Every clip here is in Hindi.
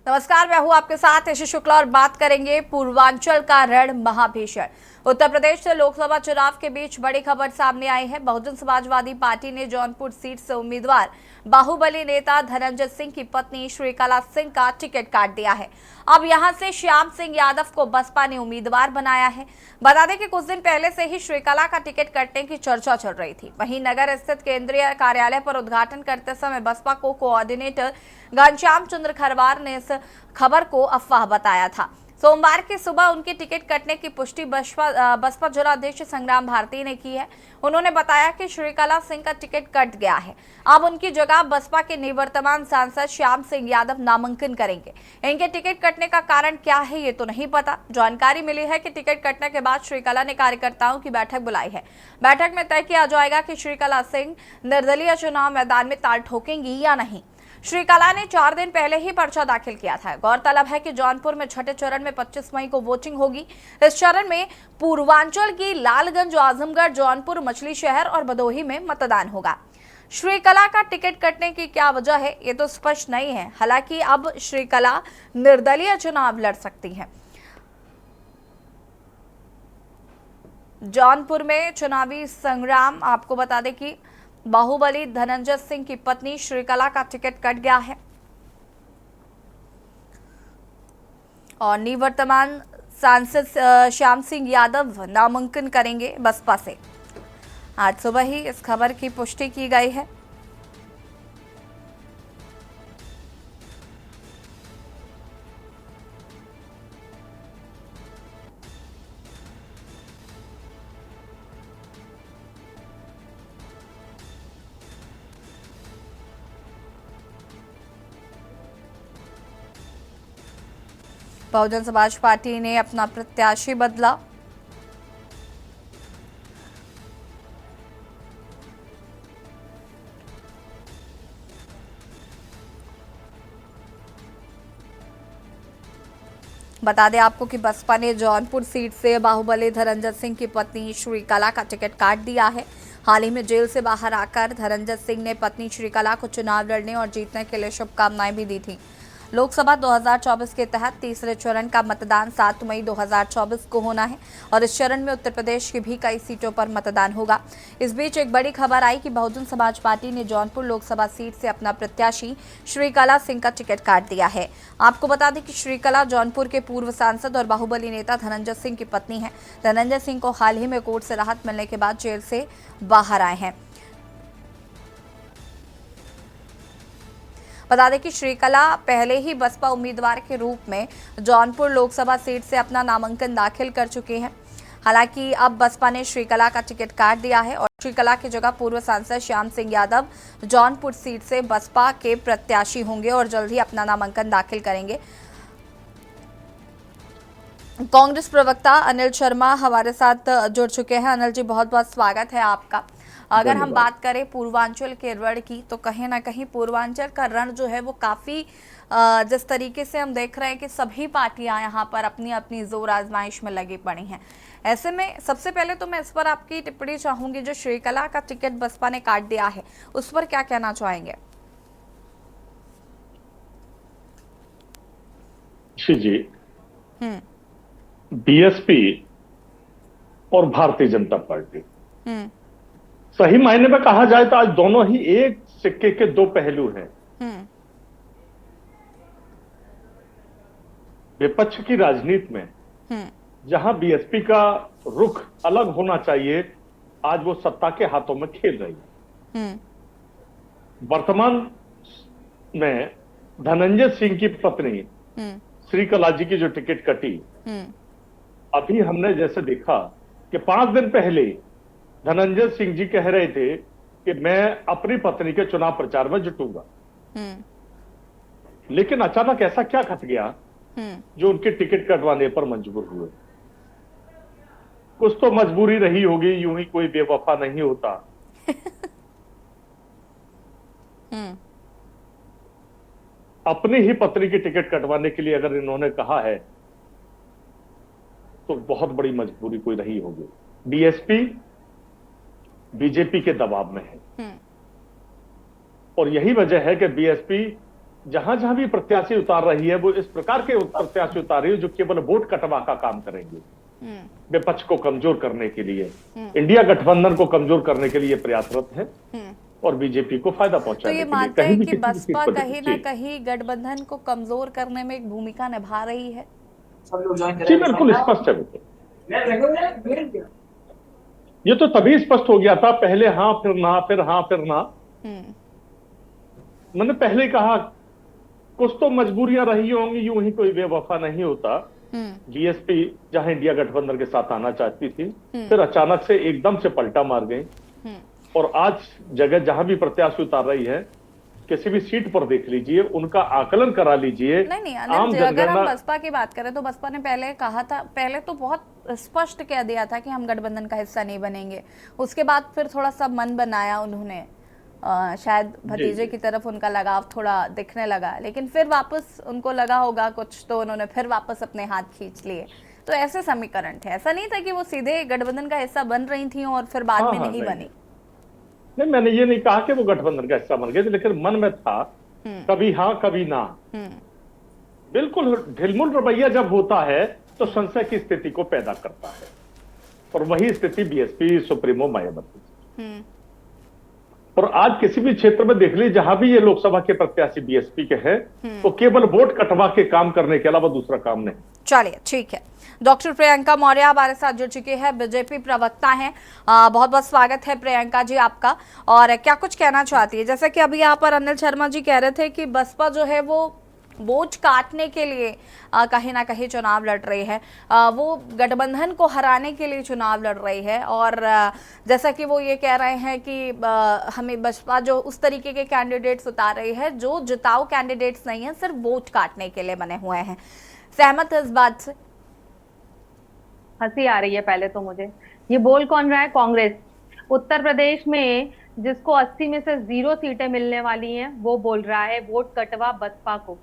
नमस्कार, मैं हूं आपके साथ यश शुक्ला और बात करेंगे पूर्वांचल का रण महाभीषण। उत्तर प्रदेश से लोकसभा चुनाव के बीच बड़ी खबर सामने आई है। बहुजन समाजवादी पार्टी ने जौनपुर सीट से उम्मीदवार बाहुबली नेता धनंजय सिंह की पत्नी श्रीकला सिंह का टिकट काट दिया है। अब यहां से श्याम सिंह यादव को बसपा ने उम्मीदवार बनाया है। बता दें कि कुछ दिन पहले से ही श्रीकला का टिकट कटने की चर्चा चल रही थी। वहीं नगर स्थित केंद्रीय कार्यालय पर उद्घाटन करते समय बसपा को कोऑर्डिनेटर घनश्याम चंद्र खरवार ने इस खबर को अफवाह बताया था। सोमवार की सुबह उनके टिकट कटने की पुष्टि बसपा जिला अध्यक्ष संग्राम भारती ने की है। उन्होंने बताया कि श्रीकला सिंह का टिकट कट गया है। अब उनकी जगह बसपा के निवर्तमान सांसद श्याम सिंह यादव नामांकन करेंगे। इनके टिकट कटने का कारण क्या है ये तो नहीं पता। जानकारी मिली है कि टिकट कटने के बाद श्रीकला ने कार्यकर्ताओं की बैठक बुलाई है। बैठक में तय किया जाएगा कि श्रीकला सिंह निर्दलीय चुनाव मैदान में ताल ठोकेंगी या नहीं। श्रीकला ने 4 दिन पहले ही पर्चा दाखिल किया था। गौरतलब है कि जौनपुर में छठे चरण में 25 मई को वोटिंग होगी। इस चरण में पूर्वांचल की लालगंज, आजमगढ़, जौनपुर, मछली शहर और भदोही में मतदान होगा। श्रीकला का टिकट कटने की क्या वजह है ये तो स्पष्ट नहीं है। हालांकि अब श्रीकला निर्दलीय चुनाव लड़ सकती है। जौनपुर में चुनावी संग्राम, आपको बता दें कि बाहुबली धनंजय सिंह की पत्नी श्रीकला का टिकट कट गया है और निवर्तमान सांसद श्याम सिंह यादव नामांकन करेंगे बसपा से। आज सुबह ही इस खबर की पुष्टि की गई है। बहुजन समाज पार्टी ने अपना प्रत्याशी बदला। बता दें आपको कि बसपा ने जौनपुर सीट से बाहुबली धनंजय सिंह की पत्नी श्रीकला का टिकट काट दिया है। हाल ही में जेल से बाहर आकर धनंजय सिंह ने पत्नी श्रीकला को चुनाव लड़ने और जीतने के लिए शुभकामनाएं भी दी थी। लोकसभा 2024 के तहत तीसरे चरण का मतदान 7 मई 2024 को होना है और इस चरण में उत्तर प्रदेश की भी कई सीटों पर मतदान होगा। इस बीच एक बड़ी खबर आई कि बहुजन समाज पार्टी ने जौनपुर लोकसभा सीट से अपना प्रत्याशी श्रीकला सिंह का टिकट काट दिया है। आपको बता दें कि श्रीकला जौनपुर के पूर्व सांसद और बाहुबली नेता धनंजय सिंह की पत्नी है। धनंजय सिंह को हाल ही में कोर्ट से राहत मिलने के बाद जेल से बाहर आए हैं। बता दें कि श्रीकला पहले ही बसपा उम्मीदवार के रूप में जौनपुर लोकसभा सीट से अपना नामांकन दाखिल कर चुके हैं। हालांकि अब बसपा ने श्रीकला का टिकट काट दिया है और श्रीकला की जगह पूर्व सांसद श्याम सिंह यादव जौनपुर सीट से बसपा के प्रत्याशी होंगे और जल्द ही अपना नामांकन दाखिल करेंगे। कांग्रेस प्रवक्ता अनिल शर्मा हमारे साथ जुड़ चुके हैं। अनिल जी, बहुत बहुत स्वागत है आपका। अगर हम बात करें पूर्वांचल के रण की, तो कहीं ना कहीं पूर्वांचल का रण जो है वो काफी जिस तरीके से हम देख रहे हैं कि सभी पार्टियां यहाँ पर अपनी अपनी जोर आजमाइश में लगी पड़ी हैं। ऐसे में सबसे पहले तो मैं इस पर आपकी टिप्पणी चाहूंगी, जो श्रीकला का टिकट बसपा ने काट दिया है उस पर क्या कहना चाहेंगे? जी, बीएसपी और भारतीय जनता पार्टी, सही मायने में कहा जाए तो आज दोनों ही एक सिक्के के दो पहलू हैं। विपक्ष की राजनीति में जहां बीएसपी का रुख अलग होना चाहिए, आज वो सत्ता के हाथों में खेल रही है। वर्तमान में धनंजय सिंह की पत्नी श्रीकला जी की जो टिकट कटी, अभी हमने जैसे देखा कि 5 दिन पहले धनंजय सिंह जी कह रहे थे कि मैं अपनी पत्नी के चुनाव प्रचार में जुटूंगा, लेकिन अचानक ऐसा क्या घट गया जो उनके टिकट कटवाने पर मजबूर हुए? कुछ तो मजबूरी रही होगी, यूं ही कोई बेवफा नहीं होता। अपनी ही पत्नी की टिकट कटवाने के लिए अगर इन्होंने कहा है तो बहुत बड़ी मजबूरी कोई रही होगी। बीएसपी बीजेपी के दबाव में है और यही वजह है कि बीएसपी जहां जहां भी प्रत्याशी उतार रही है वो इस प्रकार के प्रत्याशी उतार रही है जो केवल वोट कटवा का काम करेंगे, विपक्ष को कमजोर करने के लिए, इंडिया गठबंधन को कमजोर करने के लिए प्रयासरत है और बीजेपी को फायदा तो पहुंचाने ये के लिए मानते कहीं हैं भी कि किसी भी चीज बसपा पर कहीं ना जी कहीं गठबंधन को कमजोर करने में एक भूमिका निभा रही है? सब लोग ज्वाइन जी बिल्कुल स्पष्ट है बिल्कुल। ये तो तभी स्पष्ट हो गया था, पहले हाँ फिर ना, फिर हाँ फिर ना। मैंने पहले कहा कुछ तो मजबूरियां रही होंगी, यूं ही कोई बेवफा नहीं होता। बीएसपी जहां इंडिया गठबंधन के साथ आना चाहती थी, फिर अचानक से एकदम से पलटा मार गई और आज जगह जहां भी प्रत्याशी उतार रही है, किसी भी सीट पर देख लीजिए, उनका आकलन करा लीजिए। नहीं अनिल जी, अगर हम बसपा की बात करें तो बसपा ने पहले कहा था, पहले तो बहुत स्पष्ट कह दिया था कि हम गठबंधन का हिस्सा नहीं बनेंगे। उसके बाद फिर थोड़ा सा मन बनाया उन्होंने, शायद भतीजे की तरफ उनका लगाव थोड़ा दिखने लगा, लेकिन फिर वापस उनको लगा होगा कुछ, तो उन्होंने फिर वापस अपने हाथ खींच लिए। तो ऐसे समीकरण थे, ऐसा नहीं था कि वो सीधे गठबंधन का हिस्सा बन रही थी और फिर बाद में नहीं बनी। नहीं, मैंने ये नहीं कहा कि वो गठबंधन का हिस्सा बन गए थे, लेकिन मन में था कभी हाँ कभी ना। बिल्कुल ढिलमुल रवैया जब होता है तो संशय की स्थिति को पैदा करता है, और वही स्थिति बीएसपी सुप्रीमो मायावती। और आज किसी भी क्षेत्र में देख लीजिए, जहां भी ये लोकसभा के प्रत्याशी बीएसपी के हैं, तो केवल वोट कटवा के काम करने के अलावा दूसरा काम नहीं। चलिए ठीक है, डॉक्टर प्रियंका मौर्य हमारे साथ जुड़ चुके हैं, बीजेपी प्रवक्ता हैं। बहुत बहुत स्वागत है प्रियंका जी आपका। और क्या कुछ कहना चाहती है? जैसे कि अभी यहाँ पर अनिल शर्मा जी कह रहे थे कि बसपा जो है वो वोट काटने के लिए कहीं ना कहीं चुनाव लड़ रही है, वो गठबंधन को हराने के लिए चुनाव लड़ रही है। और जैसा कि वो ये कह रहे हैं कि हमें बसपा जो उस तरीके के कैंडिडेट्स उतार रही है जो जिताऊ कैंडिडेट्स नहीं है, सिर्फ वोट काटने के लिए बने हुए हैं। सहमत है इस बात से? हंसी आ रही है पहले तो मुझे। ये बोल कौन रहा है? कांग्रेस। उत्तर प्रदेश में जिसको 80 में से 0 सीटें मिलने वाली हैं, वो बोल रहा है वोट कटवा बसपा को।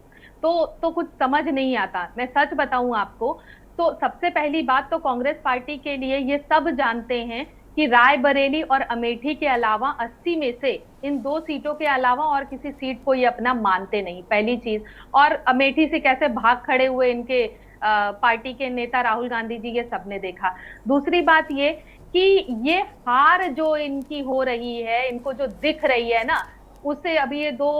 तो कुछ समझ नहीं आता। मैं सच बताऊं आपको, तो सबसे पहली बात तो कांग्रेस पार्टी के लिए ये सब जानते हैं कि रायबरेली और अमेठी के अलावा 80 में से इन 2 सीटों के अलावा और किसी सीट को ये अपना मानते नहीं, पहली चीज। और अमेठी से कैसे भाग खड़े हुए इनके पार्टी के नेता राहुल गांधी जी, ये सबने देखा। दूसरी बात ये कि ये हार जो इनकी हो रही है, इनको जो दिख रही है ना, उससे अभी ये 2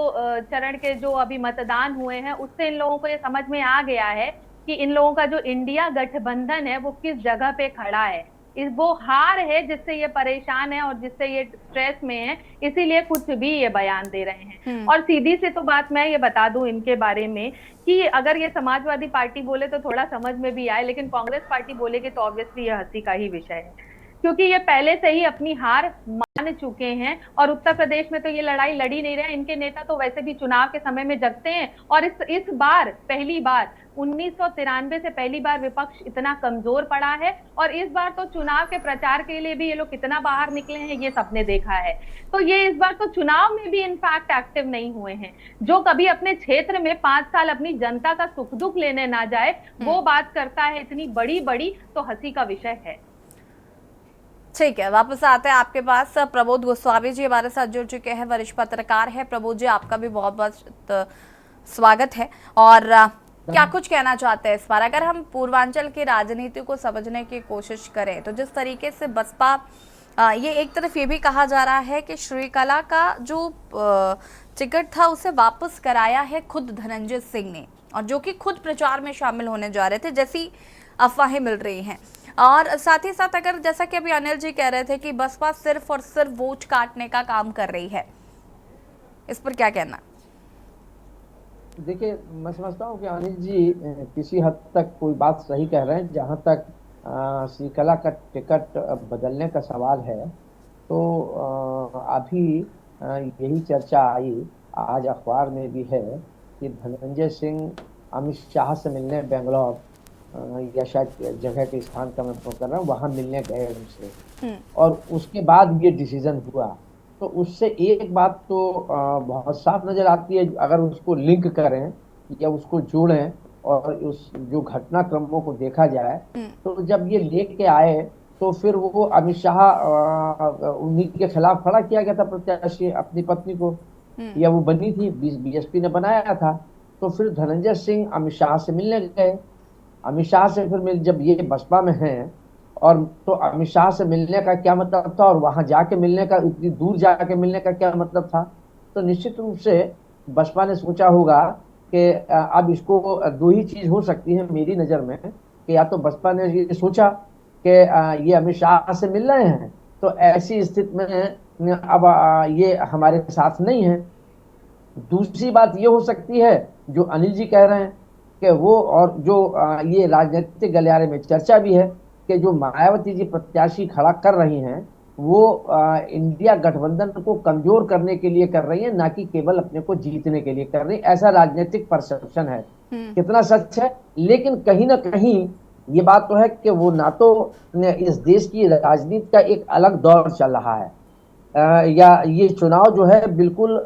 चरण के जो अभी मतदान हुए हैं, उससे इन लोगों को ये समझ में आ गया है कि इन लोगों का जो इंडिया गठबंधन है वो किस जगह पे खड़ा है। वो हार है जिससे ये परेशान है और जिससे ये स्ट्रेस में है, इसीलिए कुछ भी ये बयान दे रहे हैं। और सीधी से तो बात मैं ये बता दूं इनके बारे में कि अगर ये समाजवादी पार्टी बोले तो थोड़ा समझ में भी आए, लेकिन कांग्रेस पार्टी बोलेगी तो ऑब्वियसली ये हंसी का ही विषय है, क्योंकि ये पहले से ही अपनी हार मान चुके हैं। और उत्तर प्रदेश में तो ये लड़ाई लड़ी नहीं रहे। इनके नेता तो वैसे भी चुनाव के समय में जगते हैं। और इस बार पहली बार 1993 से पहली बार विपक्ष इतना कमजोर पड़ा है। और इस बार तो चुनाव के प्रचार के लिए भी ये लोग कितना बाहर निकले हैं, ये सबने देखा है। तो ये इस बार तो चुनाव में भी इनफैक्ट एक्टिव नहीं हुए हैं। जो कभी अपने क्षेत्र में 5 साल अपनी जनता का सुख दुख लेने ना जाए, वो बात करता है इतनी बड़ी बड़ी, तो हंसी का विषय है। ठीक है, वापस आते हैं आपके पास। प्रबोध गोस्वामी जी हमारे साथ जुड़ चुके हैं, वरिष्ठ पत्रकार है। प्रबोध जी, आपका भी बहुत बहुत स्वागत है। और क्या कुछ कहना चाहते हैं इस बार? अगर हम पूर्वांचल की राजनीति को समझने की कोशिश करें तो जिस तरीके से बसपा, ये एक तरफ ये भी कहा जा रहा है कि श्रीकला का जो टिकट था उसे वापस कराया है खुद धनंजय सिंह ने, और जो कि खुद प्रचार में शामिल होने जा रहे थे, जैसी अफवाहें मिल रही हैं। और साथ ही साथ अगर जैसा कि अभी अनिल जी कह रहे थे कि बसपा सिर्फ और सिर्फ वोट काटने का काम कर रही है, इस पर क्या कहना? देखिए, मैं समझता हूँ कि अनिल जी किसी हद तक कोई बात सही कह रहे हैं। जहाँ तक श्रीकला का टिकट बदलने का सवाल है, तो अभी यही चर्चा आई, आज अखबार में भी है कि धनंजय सिंह अमित शाह से मिलने बेंगलोर या शायद जगह के स्थान का मैं कर रहा हूँ, वहाँ मिलने गए उनसे, और उसके बाद ये डिसीजन हुआ। तो उससे एक बात तो बहुत साफ नजर आती है, अगर उसको लिंक करें या उसको जोड़ें और उस जो घटनाक्रमों को देखा जाए, तो जब ये लेके आए तो फिर वो अमित शाह उन्हीं के खिलाफ खड़ा किया गया था प्रत्याशी, अपनी पत्नी को। या वो बनी थी, बीएसपी ने बनाया था। तो फिर धनंजय सिंह अमित शाह से मिलने गए। अमित शाह से फिर मिल, जब ये बसपा में हैं, और तो अमित शाह से मिलने का क्या मतलब था, और वहां जाके मिलने का, इतनी दूर जाके मिलने का क्या मतलब था। तो निश्चित रूप से बसपा ने सोचा होगा कि अब इसको दो ही चीज हो सकती है मेरी नजर में, कि या तो बसपा ने ये सोचा कि ये अमित शाह से मिल रहे हैं, तो ऐसी स्थिति में अब ये हमारे साथ नहीं है। दूसरी बात ये हो सकती है जो अनिल जी कह रहे हैं कि वो, और जो ये राजनीतिक गलियारे में चर्चा भी है कि जो मायावती जी प्रत्याशी खड़ा कर रही हैं, वो इंडिया गठबंधन को कमजोर करने के लिए कर रही है, ना कि केवल अपने को जीतने के लिए कर रही है। ऐसा राजनीतिक परसेप्शन है। कितना सच है, लेकिन कहीं ना कहीं ये बात तो है कि वो ना तो इस देश की राजनीति का एक अलग दौर चल रहा है, या ये चुनाव जो है बिल्कुल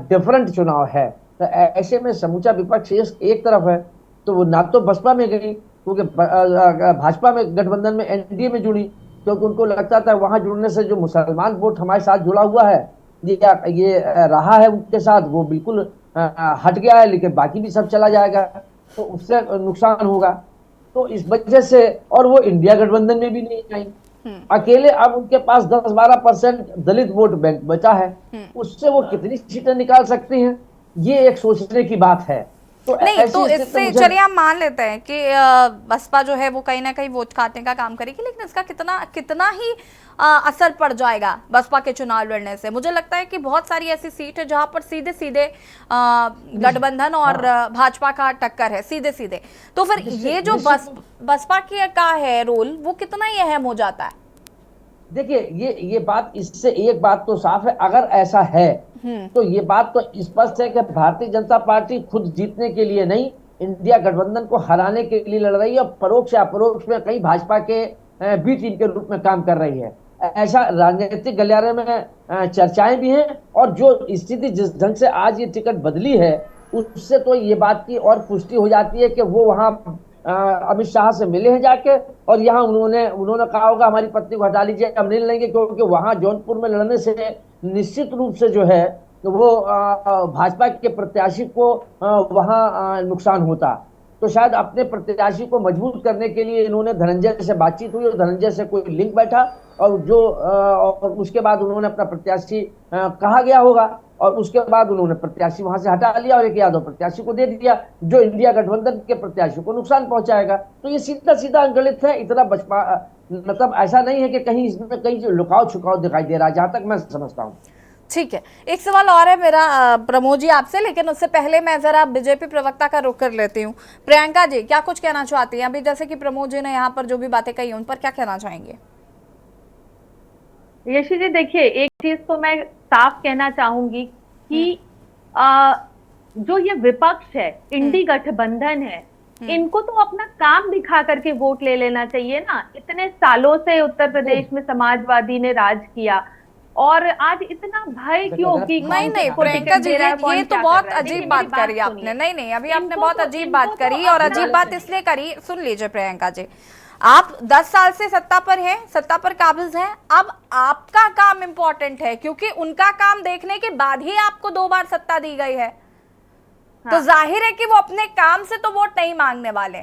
डिफरेंट चुनाव है। तो ऐसे में समूचा विपक्ष एक तरफ है, तो वो ना तो बसपा में गई, क्योंकि भाजपा में गठबंधन में एनडीए में जुड़ी, क्योंकि उनको लगता था वहां जुड़ने से जो मुसलमान वोट हमारे साथ जुड़ा हुआ है, ये रहा है उनके साथ, वो बिल्कुल हट गया है, लेकिन बाकी भी सब चला जाएगा, तो उससे नुकसान होगा। तो इस वजह से, और वो इंडिया गठबंधन में भी नहीं आई, अकेले अब उनके पास 10-12% दलित वोट बैंक बचा है, उससे वो कितनी सीटें निकाल सकती हैं, ये एक सोचने की बात है। तो नहीं, तो इससे चलिए हम मान लेते हैं कि बसपा जो है वो कहीं ना कहीं वोट काटने का काम करेगी, लेकिन इसका कितना ही असर पड़ जाएगा बसपा के चुनाव लड़ने से। मुझे लगता है कि बहुत सारी ऐसी सीट है जहां पर सीधे सीधे गठबंधन और भाजपा का टक्कर है, सीधे सीधे। तो फिर ये जो बसपा की का है रोल, वो कितना ही अहम हो जाता है। देखिए, ये बात, इससे एक बात तो साफ है, अगर ऐसा है तो ये बात तो स्पष्ट है कि भारतीय जनता पार्टी खुद जीतने के लिए नहीं, इंडिया गठबंधन को हराने के लिए लड़ रही है, और परोक्ष या अपरोक्ष में कहीं भाजपा के बी टीम के रूप में काम कर रही है। ऐसा राजनीतिक गलियारे में चर्चाएं भी हैं, और जो स्थिति जिस ढंग से आज ये टिकट बदली है, उससे तो ये बात की और पुष्टि हो जाती है कि वो वहां अमित शाह से मिले हैं जाके, और यहाँ उन्होंने कहा होगा हमारी पत्नी को हटा लीजिए, हम नहीं लेंगे, क्योंकि वहां जौनपुर में लड़ने से निश्चित रूप से जो है वो भाजपा के प्रत्याशी को वहां नुकसान होता। तो शायद अपने प्रत्याशी को मजबूत करने के लिए इन्होंने धनंजय से बातचीत हुई, और धनंजय से कोई लिंक बैठा, और जो और उसके बाद उन्होंने अपना प्रत्याशी कहा गया होगा, और उसके बाद उन्होंने प्रत्याशी वहां से हटा लिया और एक यादव प्रत्याशी को दे दिया, जो इंडिया गठबंधन के प्रत्याशी को नुकसान पहुंचाएगा। तो ये सीधा सीधा अंगलित है, इतना बचपा, मतलब ऐसा नहीं है कि कहीं इसमें कहीं लुकाव छुकाव दिखाई दे रहा है, जहां तक मैं समझता हूँ। ठीक है, एक सवाल और है मेरा प्रमोद जी आपसे, लेकिन उससे पहले मैं जरा बीजेपी प्रवक्ता का रुख कर लेती हूँ। प्रियंका जी क्या कुछ कहना चाहती हैं? अभी जैसे कि प्रमोद जी ने यहाँ पर जो भी बातें कही उन पर क्या कहना चाहेंगे? यशी जी देखिए, एक चीज तो मैं साफ कहना चाहूंगी कि जो ये विपक्ष है, इंडी गठबंधन है, इनको तो अपना काम दिखा करके वोट ले लेना चाहिए ना। इतने सालों से उत्तर प्रदेश में समाजवादी ने राज किया, और आज इतना भय क्यों? कि नहीं प्रियंका जी, ये तो बहुत अजीब बात करी आपने। नहीं, अभी आपने बहुत अजीब बात करी, और अजीब बात इसलिए करी, सुन लीजिए प्रियंका जी, आप 10 साल से सत्ता पर हैं, सत्ता पर काबिज हैं, अब आपका काम इंपॉर्टेंट है, क्योंकि उनका काम देखने के बाद ही आपको 2 बार सत्ता दी गई है। तो जाहिर है कि वो अपने काम से तो वोट नहीं मांगने वाले,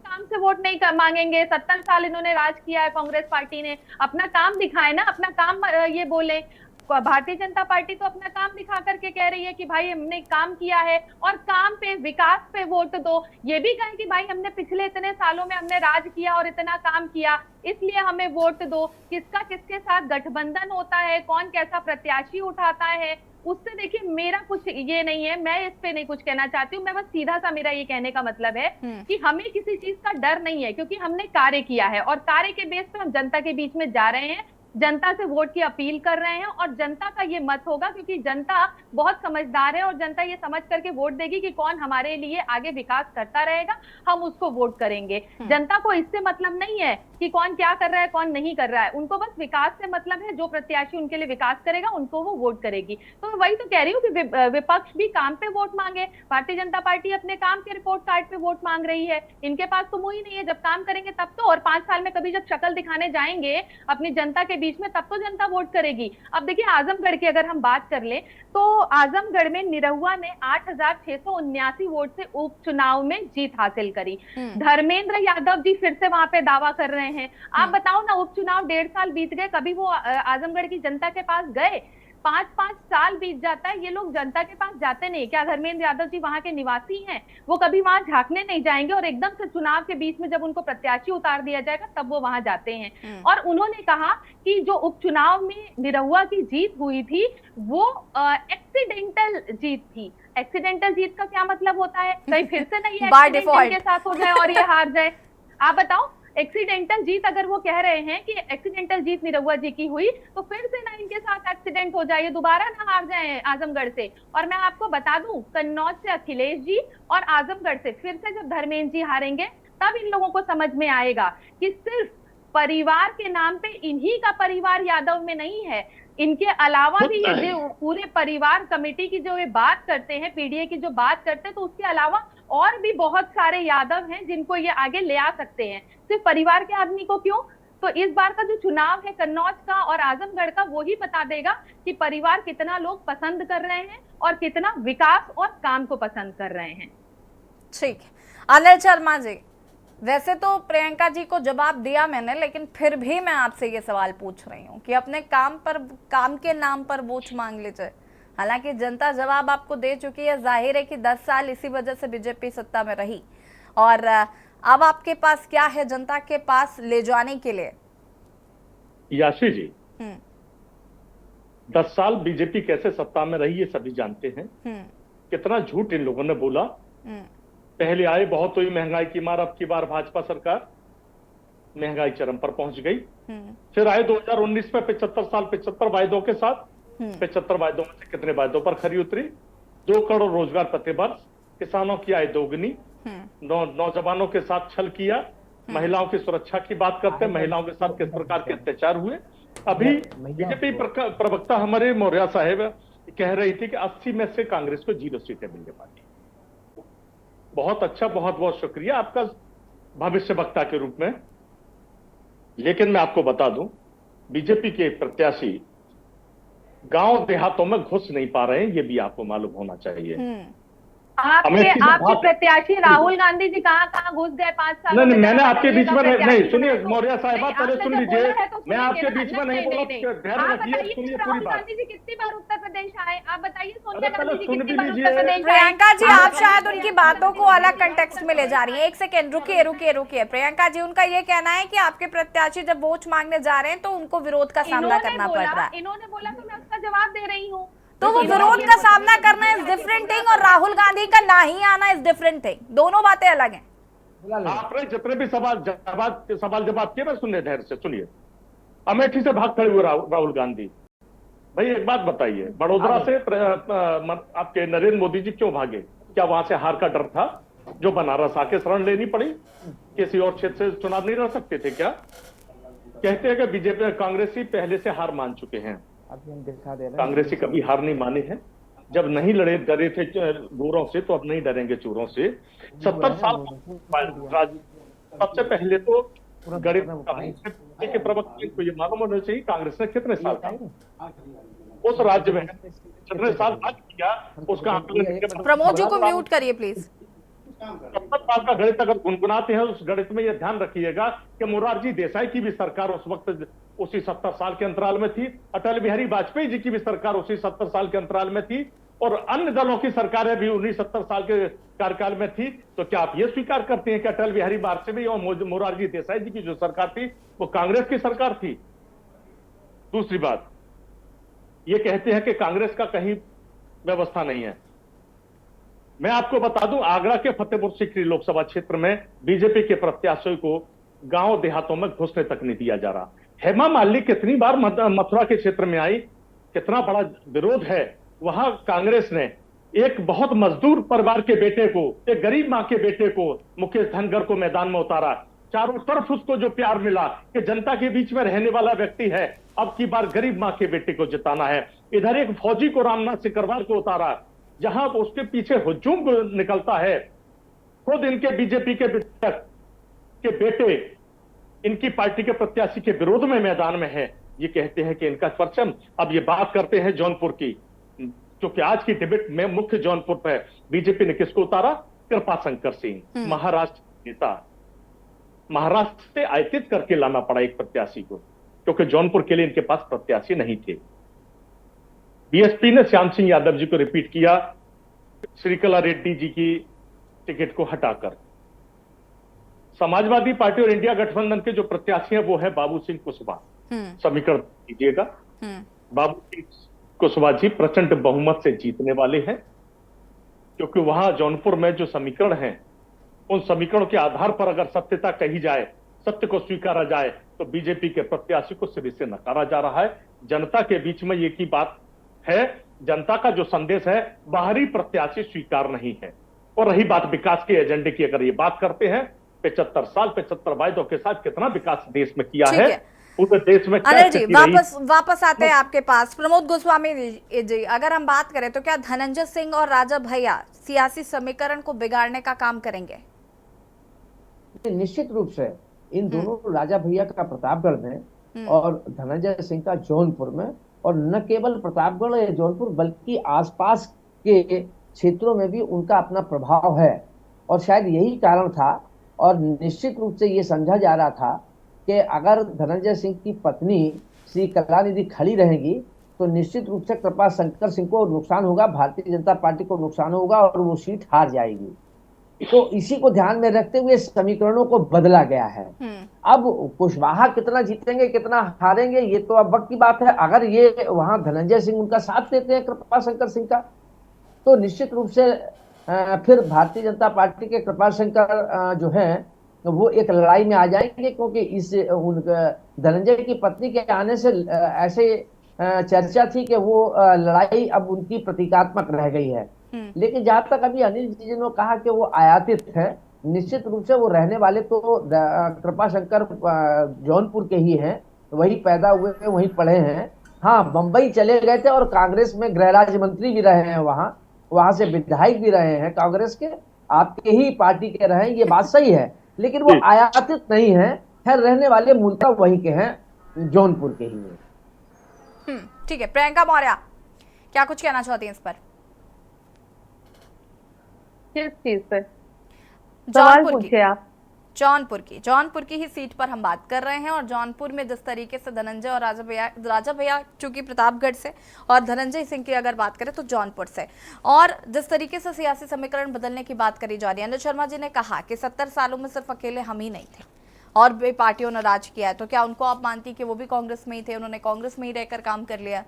काम से वोट नहीं मांगेंगे। 70 साल इन्होंने राज किया है, कांग्रेस पार्टी ने अपना काम दिखाए ना, अपना काम ये बोले। भारतीय जनता पार्टी तो अपना काम दिखा करके कह रही है कि भाई हमने काम किया है, और काम पे, विकास पे वोट दो। ये भी कहें कि भाई हमने पिछले इतने सालों में हमने राज किया और इतना काम किया, इसलिए हमें वोट दो। किसका किसके साथ गठबंधन होता है, कौन कैसा प्रत्याशी उठाता है, उससे देखिए मेरा कुछ ये नहीं है, मैं इस पे नहीं कुछ कहना चाहती हूँ। मैं बस सीधा सा, मेरा ये कहने का मतलब है कि हमें किसी चीज का डर नहीं है, क्योंकि हमने कार्य किया है, और कार्य के बेस पे हम जनता के बीच में जा रहे हैं, जनता से वोट की अपील कर रहे हैं, और जनता का ये मत होगा, क्योंकि जनता बहुत समझदार है, और जनता ये समझ करके वोट देगी कि कौन हमारे लिए आगे विकास करता रहेगा, हम उसको वोट करेंगे। जनता को इससे मतलब नहीं है कि कौन क्या कर रहा है, कौन नहीं कर रहा है, उनको बस विकास से मतलब है। जो प्रत्याशी उनके लिए विकास करेगा, उनको वो वोट करेगी। तो मैं वही तो कह रही हूँ कि विपक्ष भी काम पे वोट मांगे, भारतीय जनता पार्टी अपने काम के रिपोर्ट कार्ड पे वोट मांग रही है। इनके पास तो मुंह ही नहीं है, जब काम करेंगे तब तो, और 5 साल में कभी जब शक्ल दिखाने जाएंगे अपनी जनता के बीच में, तब तो जनता वोट करेगी। अब देखिए आजमगढ़ की अगर हम बात कर लें तो आजमगढ़ में निरहुआ ने 8,679 वोट से उपचुनाव में जीत हासिल करी। धर्मेंद्र यादव जी फिर से वहां पे दावा कर रहे हैं। आप बताओ ना, उपचुनाव 1.5 साल बीत गए, कभी वो आजमगढ़ की जनता के पास गए? 5-5 साल बीत जाता है, ये लोग जनता के पास जाते नहीं। क्या धर्मेंद्र यादव जी वहां के निवासी हैं? वो कभी वहां झांकने नहीं जाएंगे, और एकदम से चुनाव के बीच में जब उनको प्रत्याशी उतार दिया जाएगा तब वो वहां जाते हैं। और उन्होंने कहा कि जो उपचुनाव में निरहुआ की जीत हुई थी वो एक्सीडेंटल जीत थी। एक्सीडेंटल जीत का क्या मतलब होता है? कहीं फिर से नहीं एक्सीडेंटल के साथ हो जाए और ये हार जाए? आप बताओ, एक्सीडेंटल जीत अगर वो कह रहे हैं कि एक्सीडेंटल जीत निरहुआ जी की हुई, तो फिर से ना इनके साथ एक्सीडेंट हो जाए, दोबारा ना हार जाए आजमगढ़ से। और मैं आपको बता दूं, कन्नौज से अखिलेश जी और आजमगढ़ से फिर से जब धर्मेंद्र जी हारेंगे, तब इन लोगों को समझ में आएगा कि सिर्फ परिवार के नाम पे इन्हीं का परिवार यादव में नहीं है, इनके अलावा भी ये जो पूरे परिवार कमेटी की जो ये बात करते हैं, पीडीए की जो बात करते हैं, तो उसके अलावा और भी बहुत सारे यादव हैं जिनको ये आगे ले आ सकते हैं। सिर्फ परिवार के आदमी को क्यों? तो इस बार का जो चुनाव है कन्नौज का और आजमगढ़ का, वो ही बता देगा कि परिवार कितना लोग पसंद कर रहे हैं और कितना विकास और काम को पसंद कर रहे हैं। ठीक, अनिल शर्मा जी, वैसे तो प्रियंका जी को जवाब दिया मैंने, लेकिन फिर भी मैं आपसे ये सवाल पूछ रही हूँ कि अपने काम के नाम पर वोट मांग लीजिए। हालांकि जनता जवाब आपको दे चुकी है, जाहिर है कि 10 साल इसी वजह से बीजेपी सत्ता में रही, और अब आपके पास क्या है जनता के पास ले जाने के लिए? याशी जी, 10 साल बीजेपी कैसे सत्ता में रही ये सभी जानते हैं। कितना झूठ इन लोगों ने बोला। पहले आए बहुत हुई महंगाई की मार, अब की बार भाजपा सरकार, महंगाई चरम पर पहुंच गई। फिर आए 2019 में 75 साल 75 वायदों के साथ। 75 वायदों में से कितने वायदों पर खरी उतरी? 2 करोड़ रोजगार प्रति वर्ष, किसानों की आय दोगुनी, नौजवानों के साथ छल किया, महिलाओं की सुरक्षा की बात करते हैं, महिलाओं के साथ किस प्रकार के अत्याचार हुए। अभी बीजेपी प्रवक्ता हमारे मौर्य साहेब कह रही थी कि 80 में से कांग्रेस को 0 सीटें मिलने वाली। बहुत अच्छा, बहुत बहुत शुक्रिया आपका भविष्य वक्ता के रूप में। लेकिन मैं आपको बता दूं, बीजेपी के प्रत्याशी गांव देहातों में घुस नहीं पा रहे हैं, ये भी आपको मालूम होना चाहिए। आपके प्रत्याशी राहुल गांधी जी कहाँ घुस गए 5 साल? नहीं, मैंने आपके बीच में नहीं, सुनिए मौर्य साहिबा, पहले सुन लीजिए, मैं आपके बीच में नहीं बोला, ध्यान रखिए, सुनिए पूरी बात। गांधी जी कितनी बार उत्तर प्रदेश आए? आप बताइए, सोनिया गांधी जी कितनी बार लीजिए। उत्तर प्रदेश आए? प्रियंका जी, आप शायद उनकी बातों को अलग कंटेक्स्ट में ले जा रही हैं। एक सेकेंड, रुकिए। प्रियंका जी, उनका ये कहना है कि आपके प्रत्याशी जब वोट मांगने जा रहे हैं तो उनको विरोध का सामना करना पड़ रहा है। इन्होंने बोला तो मैं उसका जवाब दे रही हूँ। तो वो विरोध का सामना करना इज डिफरेंट थिंग, और राहुल गांधी का ना ही आना इज डिफरेंट थिंग। दोनों बातें अलग हैं। आपने जितने भी सवाल जवाब किए ना, सुनिए धैर्य से सुनिए। अमेठी से भाग खड़े हुए राहुल गांधी। भाई एक बात बताइए, बड़ोदरा से आपके नरेंद्र मोदी जी क्यों भागे? क्या वहां से हार का डर था जो बनारस आके शरण लेनी पड़ी? किसी और क्षेत्र से चुनाव नहीं लड़ सकते थे क्या? कहते हैं कि बीजेपी कांग्रेसी पहले से हार मान चुके हैं। कांग्रेसी कभी हार नहीं माने हैं। जब नहीं डरे थे गोरों से, तो अब नहीं डरेंगे चोरों से। 70 साल सबसे पहले तो गणित के प्रवक्ता को ये मालूम होना चाहिए कांग्रेस ने कितने साल उस राज्य में कितने साल राज किया, उसका आंकलन। प्रमोद जी को म्यूट करिए प्लीज। 70 साल का गणित अगर गुनगुनाते हैं, उस गणित में यह ध्यान रखिएगा कि मोरारजी देसाई की भी सरकार उस वक्त उसी 70 साल के अंतराल में थी, अटल बिहारी वाजपेयी जी की भी सरकार उसी 70 साल के अंतराल में थी, और अन्य दलों की सरकारें भी उन्हीं 70 साल के कार्यकाल में थी। तो क्या आप ये स्वीकार करते हैं कि अटल बिहारी वाजपेयी और मोरारजी देसाई जी की जो सरकार थी वो कांग्रेस की सरकार थी? दूसरी बात, ये कहते हैं कि कांग्रेस का कहीं व्यवस्था नहीं है। मैं आपको बता दूं, आगरा के फतेहपुर सीकरी लोकसभा क्षेत्र में बीजेपी के प्रत्याशियों को गांव देहातों में घुसने तक नहीं दिया जा रहा। हेमा मालिनी कितनी बार मथुरा के क्षेत्र में आई, कितना बड़ा विरोध है। वहां कांग्रेस ने एक बहुत मजदूर परिवार के बेटे को, एक गरीब मां के बेटे को, मुकेश धनगर को मैदान में उतारा। चारों तरफ उसको जो प्यार मिला कि जनता के बीच में रहने वाला व्यक्ति है, अब की बार गरीब मां के बेटे को जिताना है। इधर एक फौजी को रामनाथ सिकरवार को उतारा, जहां उसके पीछे हुजूम निकलता है। खुद इनके बीजेपी के विधायक के बेटे इनकी पार्टी के प्रत्याशी के विरोध में मैदान में है। ये कहते हैं कि इनका परचम। अब ये बात करते हैं जौनपुर की, क्योंकि आज की डिबेट में मुख्य जौनपुर पर बीजेपी ने किसको उतारा? कृपाशंकर सिंह, महाराष्ट्र नेता। महाराष्ट्र से आयातित करके लाना पड़ा एक प्रत्याशी को, क्योंकि जौनपुर के लिए इनके पास प्रत्याशी नहीं थे। बीएसपी ने श्याम सिंह यादव जी को रिपीट किया श्रीकला रेड्डी जी की टिकट को हटाकर। समाजवादी पार्टी और इंडिया गठबंधन के जो प्रत्याशी हैं वो है बाबू सिंह कुशवाहा। समीकरण कीजिएगा, बाबू सिंह कुशवाहा जी प्रचंड बहुमत से जीतने वाले हैं, क्योंकि वहां जौनपुर में जो समीकरण हैं उन समीकरणों के आधार पर अगर सत्यता कही जाए, सत्य को स्वीकारा जाए, तो बीजेपी के प्रत्याशी को सिरे से नकारा जा रहा है। जनता के बीच में ये की बात है, जनता का जो संदेश है बाहरी प्रत्याशी स्वीकार नहीं है। और रही बात विकास के एजेंडे की, अगर ये बात करते हैं 75 साल 75 वायदों के साथ कितना विकास देश में किया है, पूरे देश में अनिल जी वापस आते हैं आपके पास। प्रमोद गोस्वामी जी, अगर हम बात करें तो क्या धनंजय सिंह और राजा भैया सियासी समीकरण को बिगाड़ने का काम करेंगे? निश्चित रूप से इन दोनों, राजा भैया का प्रतापगढ़ में और धनंजय सिंह का जौनपुर में, और न केवल प्रतापगढ़ या जौनपुर बल्कि आसपास के क्षेत्रों में भी उनका अपना प्रभाव है। और शायद यही कारण था, और निश्चित रूप से ये समझा जा रहा था कि अगर धनंजय सिंह की पत्नी श्री कलानिधि खड़ी रहेगी तो निश्चित रूप से कृपाशंकर सिंह को नुकसान होगा, भारतीय जनता पार्टी को नुकसान होगा और वो सीट हार जाएगी। तो इसी को ध्यान में रखते हुए समीकरणों को बदला गया है। अब कुशवाहा कितना जीतेंगे कितना हारेंगे ये तो अब वक्त की बात है। अगर ये वहां धनंजय सिंह उनका साथ देते हैं कृपाशंकर सिंह का, तो निश्चित रूप से फिर भारतीय जनता पार्टी के कृपाशंकर जो है वो एक लड़ाई में आ जाएंगे, क्योंकि इस धनंजय की पत्नी के आने से ऐसे चर्चा थी कि वो लड़ाई अब उनकी प्रतीकात्मक रह गई है। लेकिन जहां तक अभी अनिल जी ने कहा कि वो आयातित है, निश्चित रूप से वो रहने वाले तो कृपाशंकर जौनपुर के ही हैं, वही पैदा हुए हैं, वही पढ़े हैं। हाँ, बंबई चले गए थे और कांग्रेस में गृह राज्य मंत्री भी रहे हैं, वहां से विधायक भी रहे हैं कांग्रेस के, आपके ही पार्टी के रहे, ये बात सही है। लेकिन वो आयातित नहीं है, खैर रहने वाले मूलतः वही के हैं, जौनपुर के ही हैं। ठीक है, प्रियंका मौर्य क्या कुछ कहना चाहती हैं इस पर? किस चीज पर सवाल पूछे आप? जौनपुर की ही सीट पर हम बात कर रहे हैं, और जौनपुर में जिस तरीके से धनंजय और राजा भैया चूंकि प्रतापगढ़ से, और धनंजय सिंह की अगर बात करें तो जौनपुर से, और जिस तरीके से सियासी समीकरण बदलने की बात करी जा रही है। अनिल शर्मा जी ने कहा कि 70 सालों में सिर्फ अकेले हम ही नहीं थे और भी पार्टियों ने राज किया है, तो क्या उनको आप मानती कि वो भी कांग्रेस में ही थे, उन्होंने कांग्रेस में ही रहकर काम कर लिया?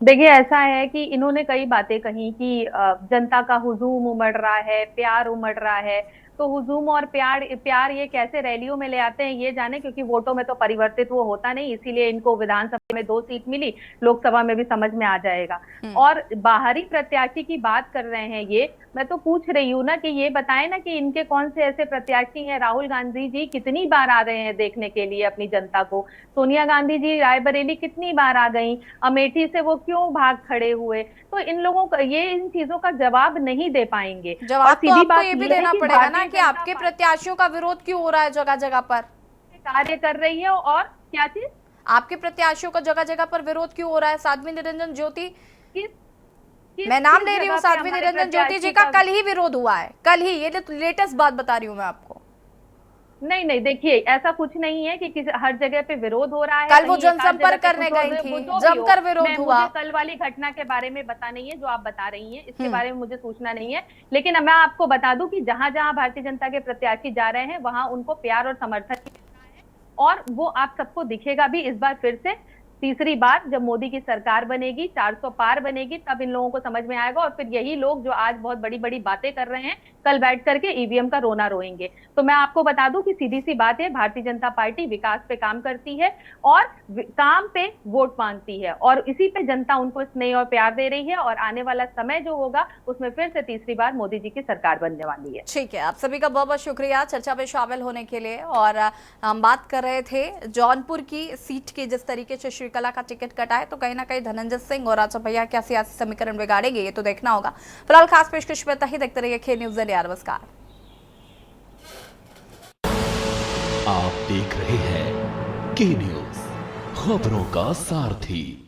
देखिए, ऐसा है कि इन्होंने कई बातें कही कि जनता का हुजूम उमड़ रहा है, प्यार उमड़ रहा है। तो हुजूम और प्यार ये कैसे रैलियों में ले आते हैं ये जाने, क्योंकि वोटों में तो परिवर्तित वो होता नहीं, इसीलिए इनको विधानसभा में 2 सीट मिली, लोकसभा में भी समझ में आ जाएगा। और बाहरी प्रत्याशी की बात कर रहे हैं ये, मैं तो पूछ रही हूँ ना कि ये बताएं ना कि इनके कौन से ऐसे प्रत्याशी हैं। राहुल गांधी जी कितनी बार आ रहे हैं देखने के लिए अपनी जनता को, सोनिया गांधी जी रायबरेली कितनी बार आ गई, अमेठी से वो क्यों भाग खड़े हुए? तो इन लोगों का ये इन चीजों का जवाब नहीं दे पाएंगे। जवाब तो आपको ये भी देना पड़ेगा ना कि आपके प्रत्याशियों का विरोध क्यों हो रहा है जगह जगह पर? कार्य कर रही है। और क्या चीज? आपके प्रत्याशियों का जगह जगह पर विरोध क्यों हो रहा है? साध्वी निरंजन ज्योति, मैं नाम ले रही हूँ, साध्वी निरंजन ज्योति जी का कल ही विरोध हुआ है, कल ही, ये लेटेस्ट बात बता रही हूँ मैं आपको। नहीं, देखिए ऐसा कुछ नहीं है कि हर जगह पे विरोध हो रहा है। कल वो जनसंपर्क करने गई थी, जमकर विरोध हुआ। मुझे कल वाली घटना के बारे में पता नहीं है जो आप बता रही हैं, इसके बारे में मुझे सूचना नहीं है। लेकिन मैं आपको बता दूं कि जहां जहां भारतीय जनता के प्रत्याशी जा रहे हैं वहां उनको प्यार और समर्थन मिल रहा है, और वो आप सबको दिखेगा भी इस बार फिर से। तीसरी बार जब मोदी की सरकार बनेगी, 400 पार बनेगी, तब इन लोगों को समझ में आएगा। और फिर यही लोग जो आज बहुत बड़ी बड़ी बातें कर रहे हैं, कल बैठ करके ईवीएम का रोना रोएंगे। तो मैं आपको बता दूं कि सीधी सी बात है, भारतीय जनता पार्टी विकास पे काम करती है और काम पे वोट मांगती है, और इसी पे जनता उनको स्नेह और प्यार दे रही है। और आने वाला समय जो होगा उसमें फिर से तीसरी बार मोदी जी की सरकार बनने वाली है। ठीक है, आप सभी का बहुत बहुत शुक्रिया चर्चा में शामिल होने के लिए। और हम बात कर रहे थे जौनपुर की सीट की, जिस तरीके से श्रीकला का टिकट कटा है, तो कहीं ना कहीं धनंजय सिंह और राजा भैया क्या सियासी समीकरण बिगाड़ेंगे ये तो देखना होगा। फिलहाल खास पेशकश में तही देखते रहिए खेल न्यूज़ इंडिया। नमस्कार। आप देख रहे हैं की न्यूज, खबरों का सारथी।